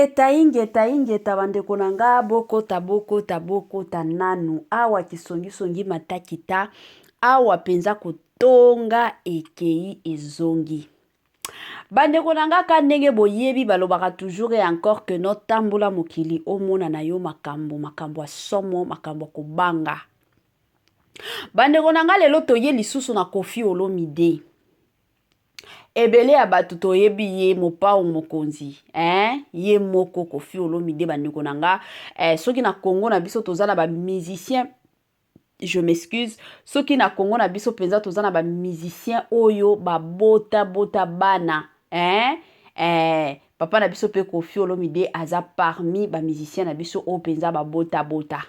ingeta bandeko nanga bokota nanu awa kisongi matakita awa penza kotonga ekei ezongi. Bandeko nanga ka ndenge boyebi balobaka toujours et encore que no tambola mokili omona na yo makambo asomo makambo kobanga. Bandeko nanga lelo toye lisusu na Koffi Olomide. Ebele ya batu toyebi ye mopao mokonzi, ye moko Koffi Olomide bandeko nanga. Soki na Congo na biso tozana ba musicien, je m'excuse, soki na Congo na biso penza tozana ba musicien oyo ba bota bana, papa na biso pe Koffi Olomide aza parmi ba musicien na biso o penza ba bota.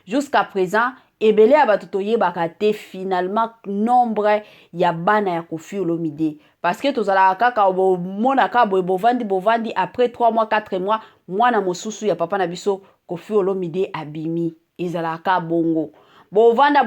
Jusqu'à présent, ebele ya batu toyebaka te finalement nombre ya bana ya Koffi Olomide. Parce que tozala kaka mona ka bovandi après 3 mois 4 mois mwana mosusu ya papa na biso Koffi Olomide abimi. Ezala ka bongo. Bovanda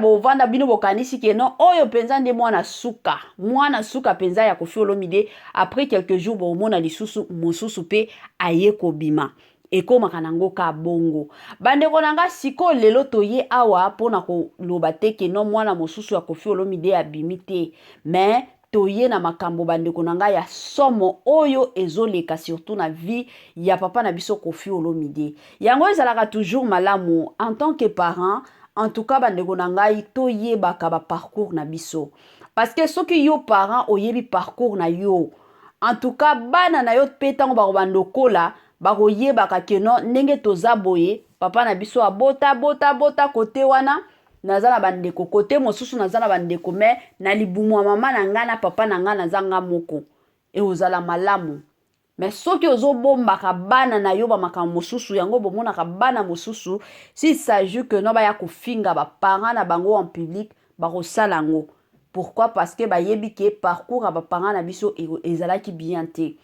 bino bokanisi ke non oyo penza nde mwana suka penza ya Koffi Olomide. Après quelques jours bomona lisusu mosusu pe aye kobima. Eko makanango ka bongo. Bandeko nanga siko lelo toye awa pona ko lobate ke no mwana mosusu ya Koffi Olomide abimite. Mais toye na makambo bandeko nanga ya somo oyo ezoleka surtout na vie ya papa na biso Koffi Olomide. Yango ezalaka toujours malamu en tant que parent. En tout cas bandeko nanga toye baka ba parcours na biso. Parce que soki yo parent oyebi parcours na yo. En tout cas bana na yo petango ba bandoko la bakoye baka keno ndenge toza boye papa na biso abota kote wana nazana bandeko kote mosusu nazana bandeko me na libumu mama na nga na papa na nga nazanga moko e ozala malamu. Mais soki ozo bomba ka bana na yo ba makambo mosusu yango bomona ka bana mosusu si s'agit que no ba ya kofinga ba parents na bango en public ba kosala ngo. Pourquoi? Parce que ba yebi ke parcours ba parents na biso ezala ki bien te.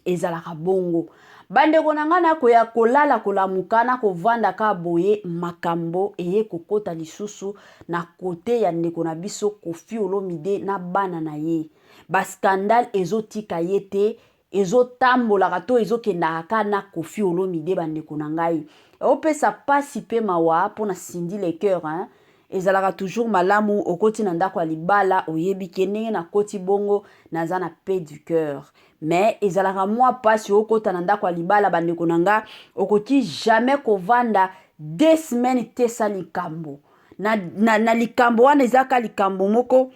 Ezala ka bongo. Bandeko nanga na koya kolala kolamukana kovanda ka boye makambo eye kokota lisusu na kote ya ndeko na biso Koffi Olomide na bana na ye. Ba scandale ezotika yete ezotambola kato ezokendaka na Koffi Olomide bandeko nangai. Opesa pasi pe mawa pona sindi le cœur, ezalaka toujours malamu okoti na ndako ya libala oyebi kenenge na koti bongo naza na paix du cœur. Mais ezalaka mwa pasi okota na ndako ya libala bandeko nanga okoti jamais kovanda 2 semaines te sa likambo. Na likambo wana ezaka likambo moko.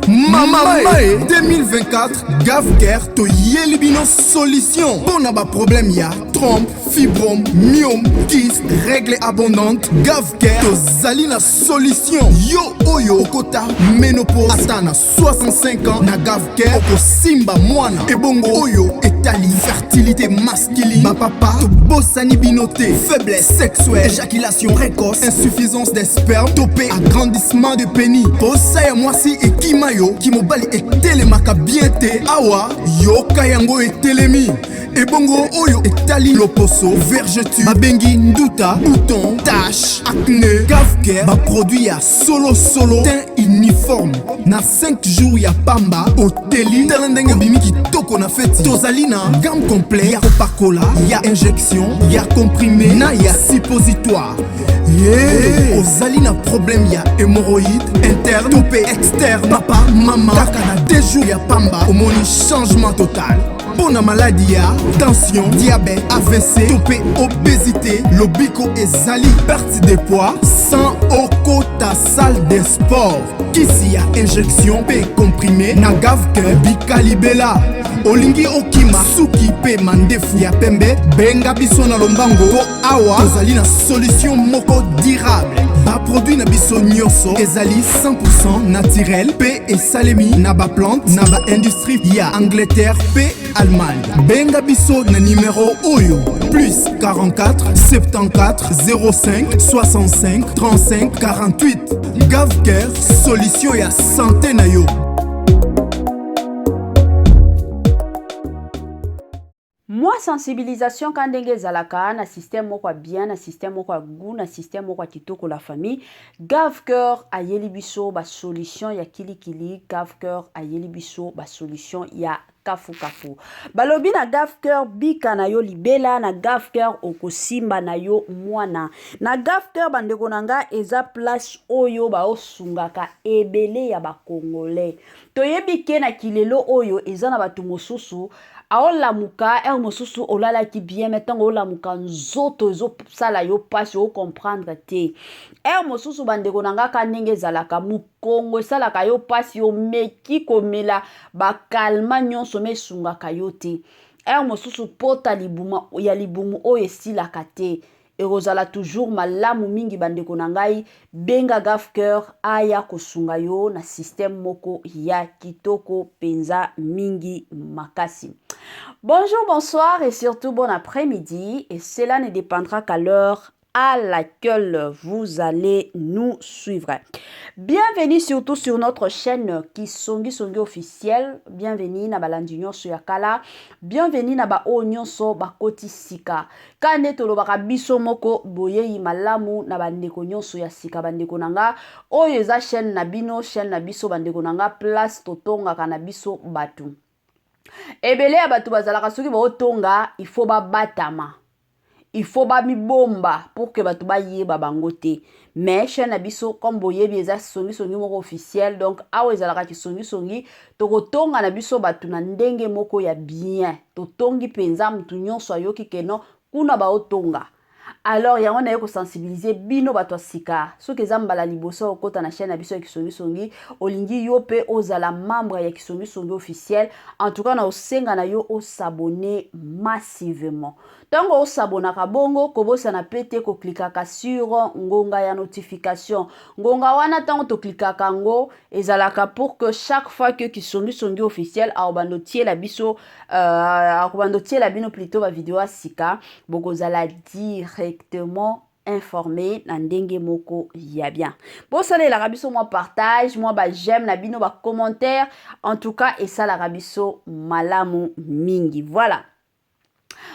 Mama Mae 2024 Gavker to Yelibino solution. Pour n'a pas problème ya trompe, fibrome, myome, kyste, règles abondantes. Gavker to Zalina solution. Yo oyo kota ménopause atana 65 ans na Gavker oko simba mwana. Ebongo oyo etali fertilité masculine. Ma papa to bossani binoté, faiblesse sexuelle, éjaculation précoce, insuffisance des spermes, topé agrandissement de pénis. Bossa ya mwasi et kimayo ki mobali etelemaka bien te awa yoka yango etelemi ebongo oyo etali loposo vergeture babengi nduta bouton tache acné Gavker ba produit ya solo teint uniforme na 5 jours ya pamba oteli talendenge bimi kitoko na feti tozali na gamme complet ya kopakola ya injection ya comprimé na ya suppositoire. Ozali na problème ya hémorroïde interne topé externe papa maman kaka na 2 jours ya pamba omoni changement total. Pour la maladie ya tension diabète AVC topé obésité lobiko ezali perte de poids sans okota salle de sport kisi ya injection pe comprimé na Gavker bikalibela olingi okima suki pe mandefu ya pembe benga biso na lombango po awa tozali na solution moko durable ba produit na biso nyonso ezali 100% naturel pe esalemi na ba plante na ba industrie ya Angleterre pe Allemagne. Benga biso na numéro oyo plus 44 74 05 65 35 48. Gavker solution ya santé na yo. Moi sensibilisation quand ndenge zalaka na système moko bien na système moko goût na système moko kitoko la famille Gavker ayeli biso ba solution ya kilikili Gavker ayeli biso ba solution ya kafu kafu. Balobi na Gafker bika na yo libela, na Gafker okosimba na yo mwana. Na Gafker bandeko nanga eza place oyo ba osungaka ebele ya ba Congolais. Toyebi ke na kilelo oyo eza na batu mosusu aolamuka mosusu olala ki bien metango olamuka nzoto zo sala yo passe o comprendre te. Mosusu bandeko nanga kanenge zalaka mukongo salaka yo passe yo meki komela ba kalma nyonso mesungaka yo te. Mosusu pota libuma ya libumu oyo esilaka te. Erozala toujours malamu mingi bandeko nangai benga Gafker aya kosunga yo na système moko ya kitoko penza mingi makasi. Bonjour, bonsoir et surtout bon après-midi, et cela ne dépendra qu'à l'heure à laquelle vous allez nous suivre. Bienvenue surtout sur notre chaîne Kisongi Songi officielle. Bienvenue na balandinyo Yakala. Bienvenue na ba onyonso bakoti sika. Kane tolobaka biso moko boye malamu na bandeko nyonso ya sika bandeko nanga. Oyo eza chaîne na bino, chaîne na biso bandeko nanga place totonga kana biso batu. Ebele ya batu bazalaka soki ba otonga, il faut ba batama. Il faut ba mi bomba pour que batu ba yeba bango te. Mais chaîne na biso comme boyebi eza songi songi moko officiel, donc awe ezalaka ki songi songi toko tonga na biso batu na ndenge moko ya bien. To tongi penza mutu nyonso ayoki keno kuna ba otonga. Alors yango na yeko sensibiliser bino bato sika. Soki eza mbala liboso okota na chaîne na biso ya Kisongi Songi, olingi yo pe ozala membre ya Kisongi Songi officiel. En tout cas na osenga na yo o s'abonner massivement. Tango o s'abonaka bongo kobosa na pete ko klikaka sur ngonga ya notification. Ngonga wana tango to klikaka ngo ezalaka pour que chaque fois que Kisongi Songi officiel a obandotie la biso obandotie la bino plutôt ba vidéo sika bokozala directement informé na ndenge moko ya bien. Bon ça la rabiso moi partage, moi ba j'aime na bino ba commentaire, en tout cas et ça la rabiso malamu mingi. Voilà.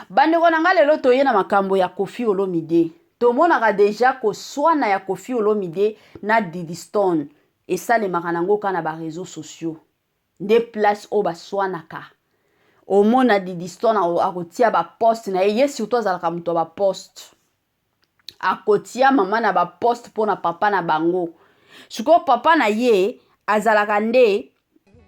Bandeko nanga lelo toye na makambo ya Koffi Olomide. Tomonaka déjà ko swana ya Koffi Olomide na Diddy Stone et ça les makanango kana ba réseaux sociaux. Des places au ba swanaka. Au mona Diddy Stone akotia ba post na ye surtout azalaka muto ba post. Akotia mama na ba post pona papa na bango. Suko papa na ye azalaka nde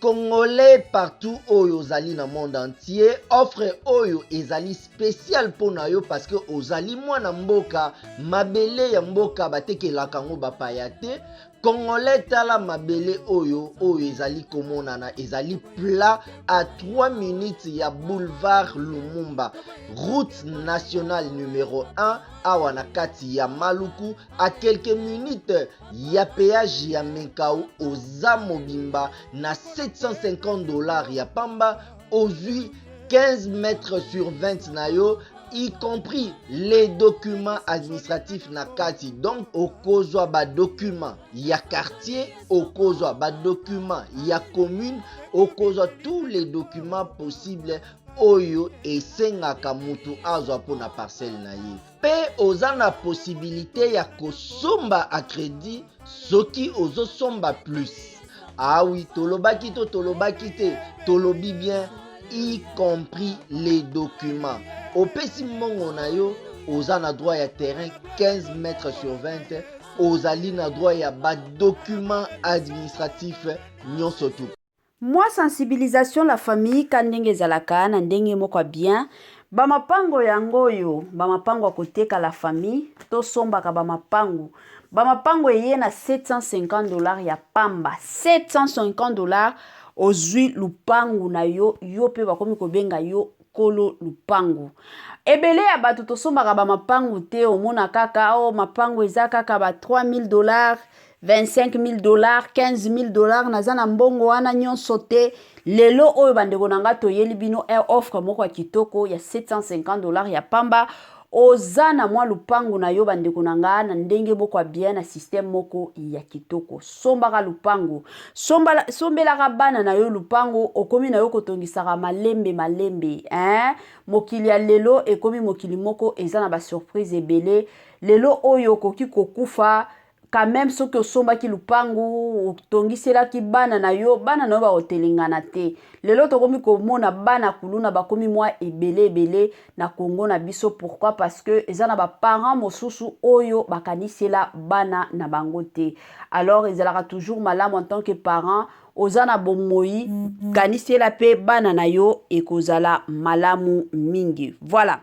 Congolais partout oyo ozali na monde entier offre oyo ezali spécial pona yo parce que ozali mwana mboka mabele ya mboka batekelaka ngo bapaya te. Congolais tala mabele oyo ezali komonana ezali plat à 3 minutes ya boulevard Lumumba, route nationale numéro 1 awa na kati ya Maluku, à quelques minutes ya péage ya Menkau oza mobimba na $750 ya pamba ozui 15 mètres sur 20 na yo, y compris les documents administratifs na kati. Donc okozwa ba documents ya quartier, okozwa ba documents ya commune, okozwa tous les documents possibles oyo esengaka mutu azwa pona parcelle na ye. Pe oza na possibilité ya kosomba a crédit soki ozosomba plus. Ah oui, tolobaki to tolobaki te, tolobi bien, y compris les documents. Opesi mbongo na yo, oza na droit ya terrain 15 mètres sur 20, ozali na droit ya ba documents administratifs nyonso tu. Moi sensibilisation la famille kandenge zalaka na ndenge moko bien. Ba mapango yango yo, ba mapango akoteka la famille, to sombaka ba mapango. Ba mapango eye na $750 ya pamba. $750 ozui lupangu na yo, yo pe bakomi kobenga yo kolo lupangu. Ebele ya batu to sombaka ba mapango te omona kaka o mapango eza kaka ba $3000, $25000, $15000 nazana mbongo wana nyonso te. Lelo oyo bandeko nanga toyeli bino offre moko ya kitoko ya $750 ya pamba. Ozana mwa lupangu na yo bandeko nanga na ndenge moko bien na système moko ya kitoko. Sombaka lupangu. Sombelaka bana na yo lupangu okomi na yo kotongisaka malembe. Mokili ya lelo ekomi mokili moko eza na ba surprise ebele. Lelo oyo koki kokufa quand même soki osombaki lupangu otongiselaki bana na yo baotelengana te. Lelo tokomi komona bana kuluna bakomi mwa ebele na Congo na biso. Pourquoi? Parce que eza na ba parents mosusu oyo bakanisela bana na bango te. Alors ezalaka toujours malamu en tant que parent oza na bomoi kanisela pe bana na yo ekozala malamu mingi. Voilà.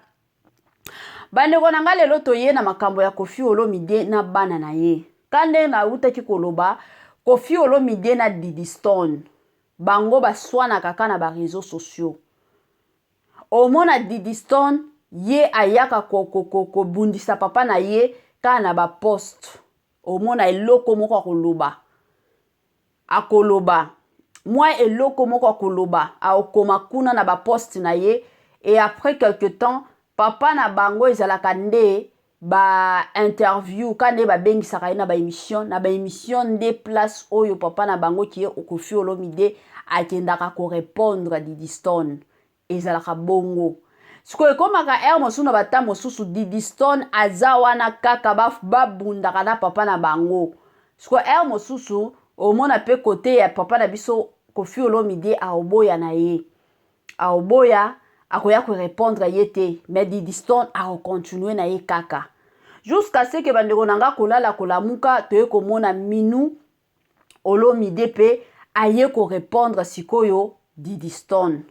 Bandeko na nga lelo toye na makambo ya Koffi Olomide na bana na ye. Kande na utaki koloba Koffi Olomide na Diddy Stone bango baswana kaka na ba réseaux sociaux. Omona Diddy Stone ye ayaka ko bundisa papa na ye ka na ba post. Omona eloko moko akoloba. Akoloba. Moi eloko moko akoloba. Aokoma kuna na ba post na ye. Et après quelque temps papa na bango ezalaka nde ba interview kande ba bengi saka na ba émission nde place oyo papa na bango ki Koffi Olomide akendaka ko répondre Diddy Stone ezalaka bongo. Siko ekomaka mosusu na bata mosusu Diddy Stone aza wana kaka babundaka na papa na bango. Siko mosusu omona pe kote ya papa na biso Koffi Olomide aoboya na ye. Aoboya akoya ko répondre yete mais Diddy Stone a continuer na ye kaka jusqu'à ce que bandeko nanga kolala kolamuka toye komona Minu Olomide pe aye ko répondre sikoyo Diddy Stone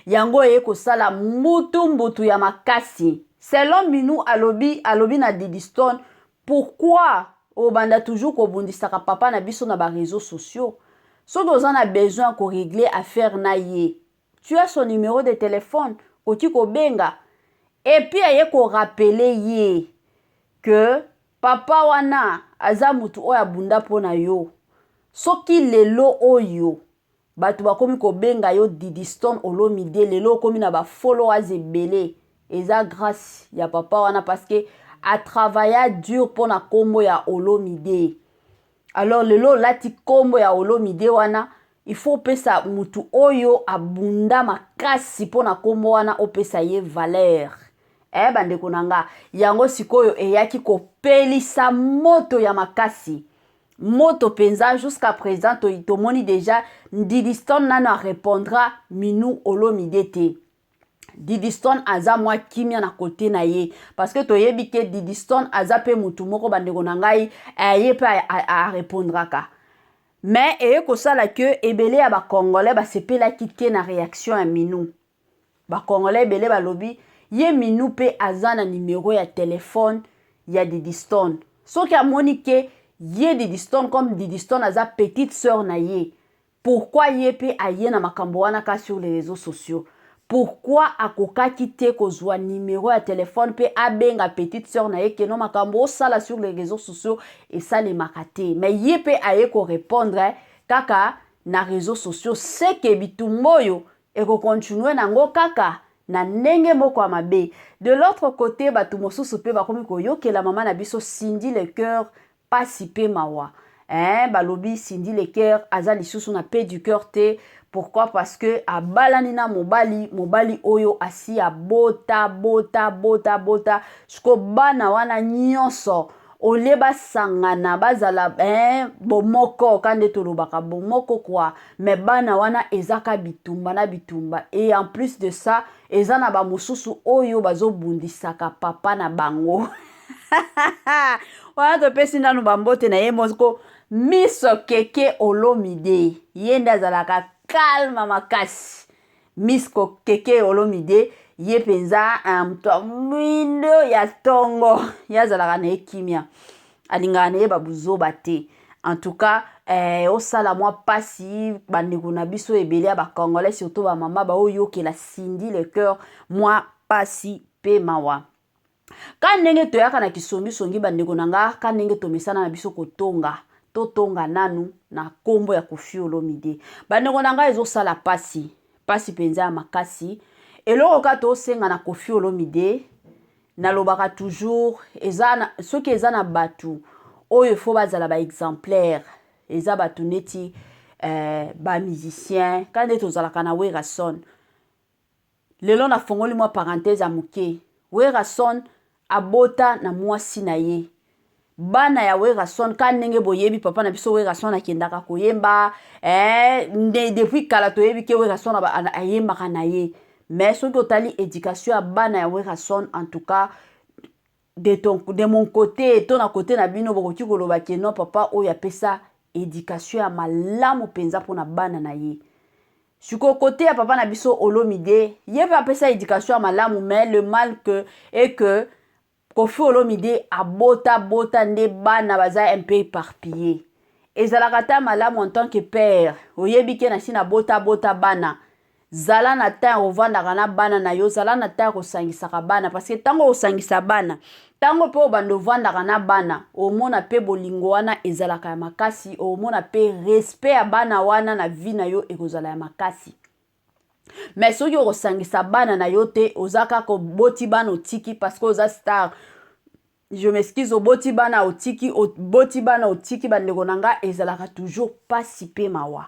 yango ye ko sala mbutu ya makasi. Selon Minu alobi na Diddy Stone pourquoi obanda toujours ko bundisaka papa na biso na ba réseaux sociaux soki oza na besoin ko régler affaire na ye. Tu as son numéro de téléphone, Kotiko Benga. Et puis, il faut rappeler que papa wana azamutu oya bunda pona yo. Soki lelo oyo, batu bakomi ko benga yo Diddy Stone Olomide, lelo komi na ba followers ebele. Eza grâce ya papa wana parce que a travaillé dur pona kombo ya Olomide. Alors lelo lati kombo ya Olomide wana, il faut pesa mutu oyo abunda makasi pona kombo wana opesa ye valeur. Bandeko nanga yango sikoyo eyaki kopelisa moto ya makasi. Moto penza jusqu'à présent tomoni déjà Diddy Stone nana répondra Minu Olomide te. Diddy Stone aza mwa kimia na kote na ye parce que toyebi ke Diddy Stone aza pe mutu moko bandeko nangai ye pe a répondraka. Mais eye kosala que ebele ya ba congolais ba sepela kite na réaction ya Minu. Ba congolais ebele ba lobi ye Minu pe aza na numéro ya téléphone ya Diddy Stone. Soki amoni ke ye Diddy Stone comme Diddy Stone aza petite sœur na ye. Pourquoi ye pe aye na makambo wana ka sur les réseaux sociaux? Pourquoi akoka kite kozwa numéro ya téléphone pe abenga petite sœur na ye keno makambo sala sur les réseaux sociaux et ça les makate? Mais ye pe aye ko répondre kaka na réseaux sociaux c'est que bitumboyo et ko continuer nango kaka na ndenge moko mabe. De l'autre côté batu mosusu pe bakomi ko yokela mama na biso Cindy le cœur pasi pe mawa. Balobi Cindy le cœur aza lisusu na pe du cœur te. Pourquoi? Parce que a balanina mobali oyo asi a bota sko bana wana nyonso oleba sangana bazala bomoko kande tolobaka bomoko quoi mais bana wana ezaka bitumba na bitumba et en plus de ça ezana ba mususu oyo bazobundisaka papa na bango. Wana topesi nanu bambote na ye moko Miss Keke Olomide yenda zalaka calme makasi. Miss Keke Olomide ye penza mto mwindo ya tongo ya zalaka na ekimia alingana ye babuzo bate. En tout cas osala mwa pasi bandeko na biso ebele ya ba congolais surtout ba mama ba oyo ke la Cindy le cœur mwa pasi pe mawa. Ka ndenge toyaka na kisongi bandeko nanga ka ndenge tomesana na biso kotonga totonga nanu na kombo ya Koffi Olomide. Bandeko nanga ezosala pasi penza ya makasi. Eloko ka tosenga na Koffi Olomide nalobaka toujours soki eza na batu oyo fo bazala ba exemplaire eza batu neti ba musicien kande tozalaka na Werason. Lelo na fongoli mwa parenthèse ya muke. Werason abota na mwasi na ye. bana ya Werason ka ndenge boyebi papa na biso Werason akendaka koyemba depuis kala toyebi ke Werason ayembaka na ye. Mais soki otali éducation ya bana ya Werason, en tout cas de mon côté to na côté na bino bokoki koloba ke non papa oyo apesa éducation ya malamu penza pona bana na ye. Siko côté ya papa na biso Olomide, ye pe apesa éducation ya malamu, mais le mal est que Koffi Olomide abota nde bana baza un peu éparpillé. Ezalaka ta malamu en tant que père. Oyebi ke na sina bota bana. Zala na ta ovandaka na bana na yo, zala na ta kosangisaka bana parce que tango osangisa bana, tango pe obando ovandaka na bana, omona pe bolingo wana ezalaka ya makasi, omona pe respect ya bana wana na vie na yo ekozala ya makasi. Mais soki okosangisa bana na yo te, ozaka ko boti bana otiki parce que oza star. Je m'excuse, boti bana otiki bandeko nanga ezalaka toujours pas si pe mawa.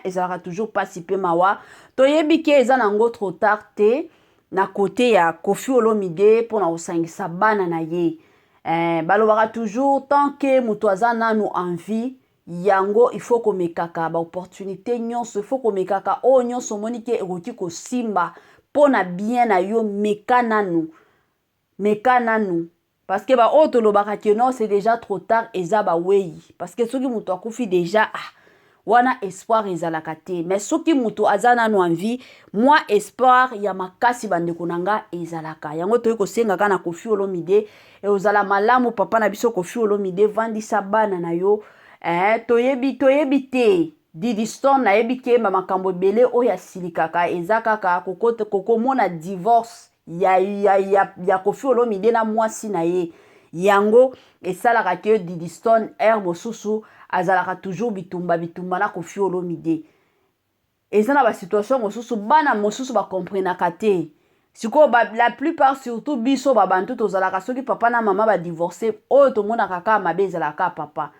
Ezalaka toujours pas si pe mawa. Toyebi ke eza nango trop tard te na côté ya Koffi Olomide pona osangisa bana na ye. Balobaka toujours tant que mutu aza nanu envie yango il faut komekaka ba opportunité nyonso, il faut komekaka o nyonso moni ke ekoki kosimba pona bien na yo meka nanu parce que ba o tolobaka ke non c'est déjà trop tard eza ba wei parce que soki mutu akufi déjà wana espoir ezalaka te. Mais soki mutu aza nanu envie, moi espoir ya makasi bandeko nanga ezalaka. Yango toyi kosengaka na Koffi Olomide e ozala malamu papa na biso Koffi Olomide vandisa bana na yo. Toyebi te Didi Stone na yebi ke makambo ebele oyo asilikaka eza kaka kokomona divorce ya Koffi Olomide na mwasi na ye. Yango esalaka ke Didi Stone mosusu azalaka toujours bitumba na Koffi Olomide. Eza na ba situation mosusu bana mosusu ba comprenaka te. Siko la plupart surtout biso babantu tozalaka soki papa na mama ba divorcer oyo tomona kaka mabe ezalaka papa.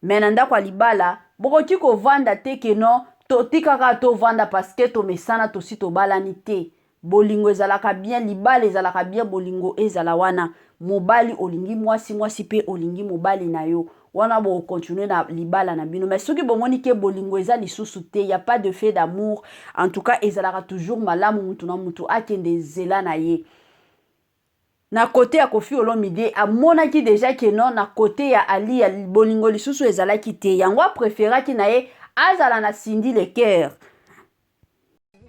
Mais nanda kwa libala bokoki ko vanda te ke non totikaka to vanda parce que to mesana to si to balani te. Bolingo ezalaka bien, libala ezalaka bien, bolingo ezala wana. Mobali olingi mwasi pe olingi mobali na yo. Wana bo continuer na libala na bino. Mais soki bomoni ke bolingo eza lisusu te, y a pas de fait d'amour. En tout cas, ezalaka toujours malamu mutu na mutu akende zela na ye. Na côté ya Koffi Olomide amonaki déjà ke non na côté ya Ali ya bolingo lisusu ezalaki te. Yango préféraki na ye azala na Cindy Leker.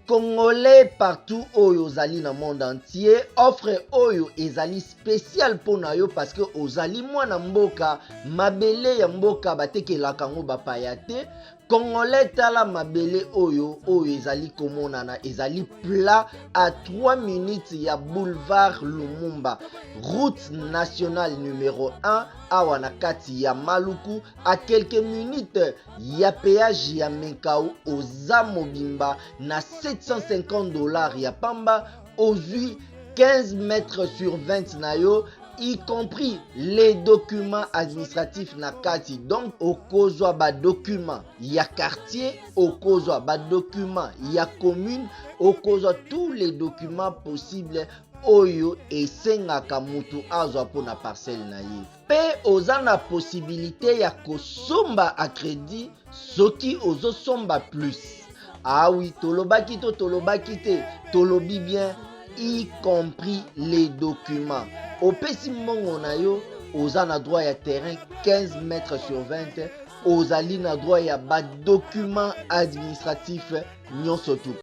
Congolais partout oyo ozali na monde entier, offre oyo ezali spécial pona yo parce que ozali mwana mboka mabele ya mboka batekelaka ngo bapaya te. Congolais tala mabele oyo ezali komonana ezali plat à 3 minutes ya boulevard Lumumba, route nationale numéro 1 awa na kati ya Maluku, à quelques minutes ya péage ya Menkau oza mobimba na $750 ya pamba ozui 15 mètres sur 20 na yo, y compris les documents administratifs na kati. Donc okozwa ba document ya quartier, okozwa ba document ya commune, okozwa tous les documents possibles oyo esengaka mutu azwa pona parcelle na ye. Pe oza na possibilité ya kosomba a crédit soki ozosomba plus. Ah oui, tolobaki te, tolobi bien, y compris les documents. Opesi mbongo na yo, oza na droit ya terrain 15 mètres sur 20, ozali na droit ya ba document administratif nyonso tout.